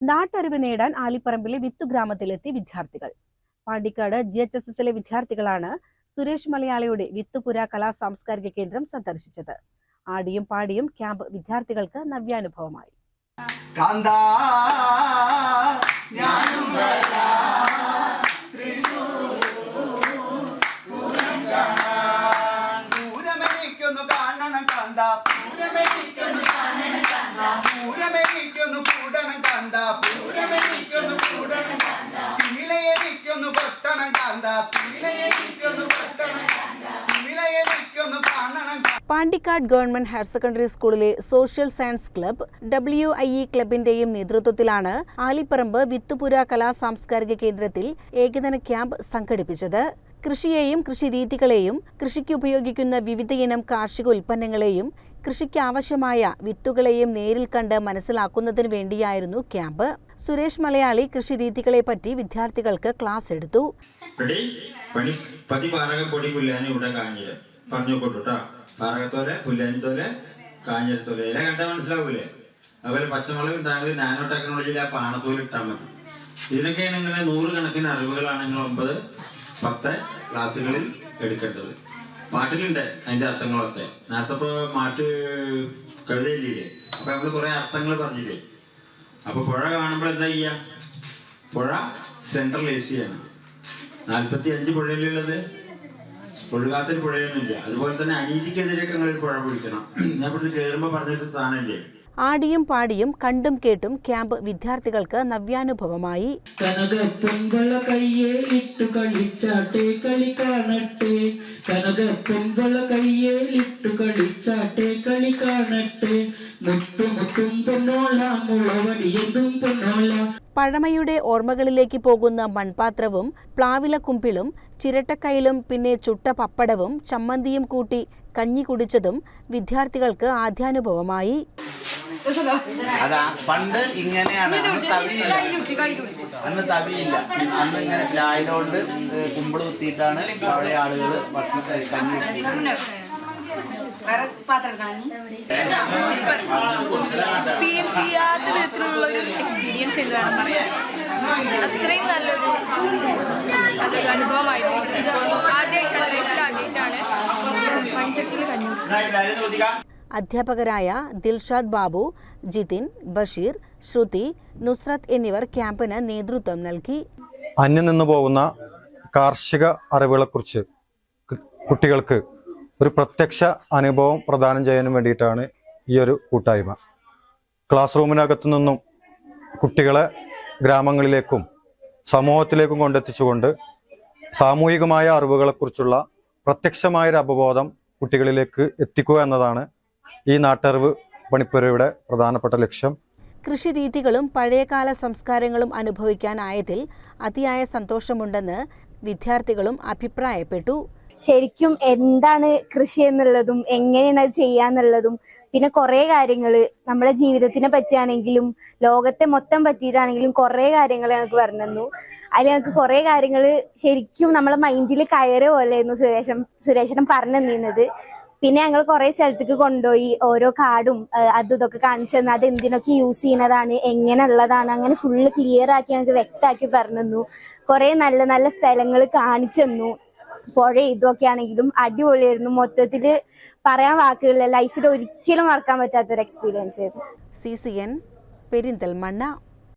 നാട്ടറിവ് നേടാൻ ആലിപ്പറമ്പിലെ വിത്തുഗ്രാമത്തിലെത്തി വിദ്യാർത്ഥികൾ. പാണ്ടിക്കാട് GHSSലെ വിദ്യാർത്ഥികളാണ് സുരേഷ് മലയാളിയുടെ വിത്തുപുര കലാ സാംസ്കാരിക കേന്ദ്രം സന്ദർശിച്ചത്. ആടിയും പാടിയും ക്യാമ്പ് വിദ്യാർത്ഥികൾക്ക് നവ്യാനുഭവമായി. പാണ്ടിക്കാട് ഗവൺമെന്റ് ഹയർ സെക്കൻഡറി സ്കൂളിലെ സോഷ്യൽ സയൻസ് ക്ലബ്ബ് WIE ക്ലബിന്റെയും നേതൃത്വത്തിലാണ് ആലിപ്പറമ്പ് വിത്തുപുര കലാ സാംസ്കാരിക കേന്ദ്രത്തിൽ ഏകദിന ക്യാമ്പ് സംഘടിപ്പിച്ചത്. കൃഷിയെയും കൃഷിരീതികളെയും കൃഷിക്ക് ഉപയോഗിക്കുന്ന വിവിധയിനം കാർഷിക ഉൽപ്പന്നങ്ങളെയും കൃഷിക്ക് ആവശ്യമായ വിത്തുകളെയും നേരിൽ കണ്ട് മനസ്സിലാക്കുന്നതിന് വേണ്ടിയായിരുന്നു ക്യാമ്പ്. സുരേഷ് മലയാളി കൃഷിരീതികളെ പറ്റി വിദ്യാർത്ഥികൾക്ക് ക്ലാസ് എടുത്തു. പാറകത്തോലെ പുല്ലാനിത്തോലെ കാഞ്ഞിരത്തോലെ ഇല കണ്ടാൽ മനസ്സിലാവൂലേ. അതുപോലെ പച്ചമുളക് ഉണ്ടാകുന്നത് നാനോ ടെക്നോളജിയിൽ ആ പാണത്തോലെ ഇട്ടാൽ മതി. ഇതിനൊക്കെയാണ് ഇങ്ങനെ 100 കണക്കിന് അറിവുകളാണ് നിങ്ങൾ 9-10 ക്ലാസ്സുകളിൽ എടുക്കേണ്ടത്. പാട്ടിലുണ്ട് അതിന്റെ അർത്ഥങ്ങളൊക്കെ. നേരത്തെ ഇപ്പൊ മാറ്റ് കവിതയില്ലേ, അപ്പൊ നമ്മള് കുറെ അർത്ഥങ്ങൾ പറഞ്ഞില്ലേ. അപ്പൊ പുഴ കാണുമ്പോൾ എന്താ ചെയ്യാ? പുഴ സെൻട്രൽ ഏഷ്യയാണ്. 45 പുഴയിലുള്ളത്, ഒഴുകാത്തൊരു പുഴയൊന്നുമില്ല. അതുപോലെ തന്നെ അനീതിക്കെതിരെയൊക്കെ നിങ്ങൾ പുഴ പിടിക്കണം. ഞാൻ ഇവിടുന്ന് കയറുമ്പോ പറഞ്ഞിട്ട് സ്ഥാനല്ലേ. ആടിയും പാടിയും കണ്ടും കേട്ടും ക്യാമ്പ് വിദ്യാർത്ഥികൾക്ക് നവ്യാനുഭവമായി. കനകപ്പൊൻവള കയ്യേലിട്ടു കളിച്ചാട്ടെ കളി കാണട്ടെ, കനകപ്പൊൻവള കയ്യേലിട്ടു കളിച്ചാട്ടെ കളി കാണട്ടെ, മുത്തും പൊന്നോള മുളവടിയതും പൊന്നോള. പഴമയുടെ ഓർമ്മകളിലേക്ക് പോകുന്ന മൺപാത്രവും പ്ലാവിലക്കുമ്പിളും ചിരട്ടക്കയിലും പിന്നെ ചുട്ട പപ്പടവും ചമ്മന്തിയും കൂട്ടി കഞ്ഞി കുടിച്ചതും വിദ്യാർത്ഥികൾക്ക് ആദ്യാനുഭവമായി. അതാ പണ്ട് ഇങ്ങനെയാണ്, അന്ന് തവിയില്ല. അന്ന് ഇങ്ങനെ ചായലോണ്ട് കുമ്പിള് കുത്തിയിട്ടാണ് അവിടെ ആളുകൾ കഞ്ഞി. എക്സ്പീരിയൻസ് ചെയ്യാത്ത വിധത്തിലുള്ള ഒരു എക്സ്പീരിയൻസ് എന്ന് വേണം പറയാൻ. അത്രയും നല്ലൊരു അനുഭവമായിരുന്നു. ആദ്യമായിട്ടാണ് മൺചട്ടിയിൽ കഞ്ഞി. അധ്യാപകരായ ദിൽഷാദ് ബാബു, ജിതിൻ, ബഷീർ, ശ്രുതി, നുസ്രത്ത് എന്നിവർ ക്യാമ്പിന് നേതൃത്വം നൽകി. അന്യം നിന്നു പോകുന്ന കാർഷിക അറിവുകളെക്കുറിച്ച് കുട്ടികൾക്ക് ഒരു പ്രത്യക്ഷ അനുഭവം പ്രദാനം ചെയ്യാനും വേണ്ടിയിട്ടാണ് ഈ ഒരു കൂട്ടായ്മ. ക്ലാസ് റൂമിനകത്തു നിന്നും കുട്ടികളെ ഗ്രാമങ്ങളിലേക്കും സമൂഹത്തിലേക്കും കൊണ്ടെത്തിച്ചുകൊണ്ട് സാമൂഹികമായ അറിവുകളെക്കുറിച്ചുള്ള പ്രത്യക്ഷമായൊരു അവബോധം കുട്ടികളിലേക്ക് എത്തിക്കുക എന്നതാണ് ഈ നാട്ടറിവ് പണിപ്പുരയുടെ പ്രധാനപ്പെട്ട ലക്ഷ്യം. കൃഷിരീതികളും പഴയകാല സംസ്കാരങ്ങളും അനുഭവിക്കാനായതിൽ അതിയായ സന്തോഷമുണ്ടെന്ന് വിദ്യാർത്ഥികളും അഭിപ്രായപ്പെട്ടു. ശരിക്കും എന്താണ് കൃഷി എന്നുള്ളതും എങ്ങനെയാണ് അത് ചെയ്യാന്നുള്ളതും പിന്നെ കുറേ കാര്യങ്ങൾ നമ്മുടെ ജീവിതത്തിനെ പറ്റിയാണെങ്കിലും ലോകത്തെ മൊത്തം പറ്റിയിട്ടാണെങ്കിലും കുറേ കാര്യങ്ങൾ ഞങ്ങൾക്ക് പറഞ്ഞു തന്നു. അതിൽ ഞങ്ങൾക്ക് കുറേ കാര്യങ്ങൾ ശരിക്കും നമ്മളെ മൈൻഡിൽ കയറ് പോലെയായിരുന്നു സുരേഷനും പറഞ്ഞു തന്നിരുന്നത്. പിന്നെ ഞങ്ങൾ കുറേ സ്ഥലത്തേക്ക് കൊണ്ടുപോയി ഓരോ കാർഡും അതും ഇതൊക്കെ കാണിച്ചു തന്നു. അത് എന്തിനൊക്കെ യൂസ് ചെയ്യുന്നതാണ്, എങ്ങനെയുള്ളതാണ്, അങ്ങനെ ഫുള്ള് ക്ലിയർ ആക്കി ഞങ്ങൾക്ക് വ്യക്തമാക്കി പറഞ്ഞു തന്നു. കുറേ നല്ല നല്ല സ്ഥലങ്ങൾ കാണിച്ചു തന്നു. പുഴ ഇതൊക്കെ ആണെങ്കിലും അടിപൊളിയായിരുന്നു. മൊത്തത്തിൽ പറയാൻ വാക്കുകളില്ല. ലൈഫിൽ ഒരിക്കലും മറക്കാൻ പറ്റാത്തൊരു എക്സ്പീരിയൻസ് ആയിരുന്നു. CCN പെരിന്തൽമണ്ണ.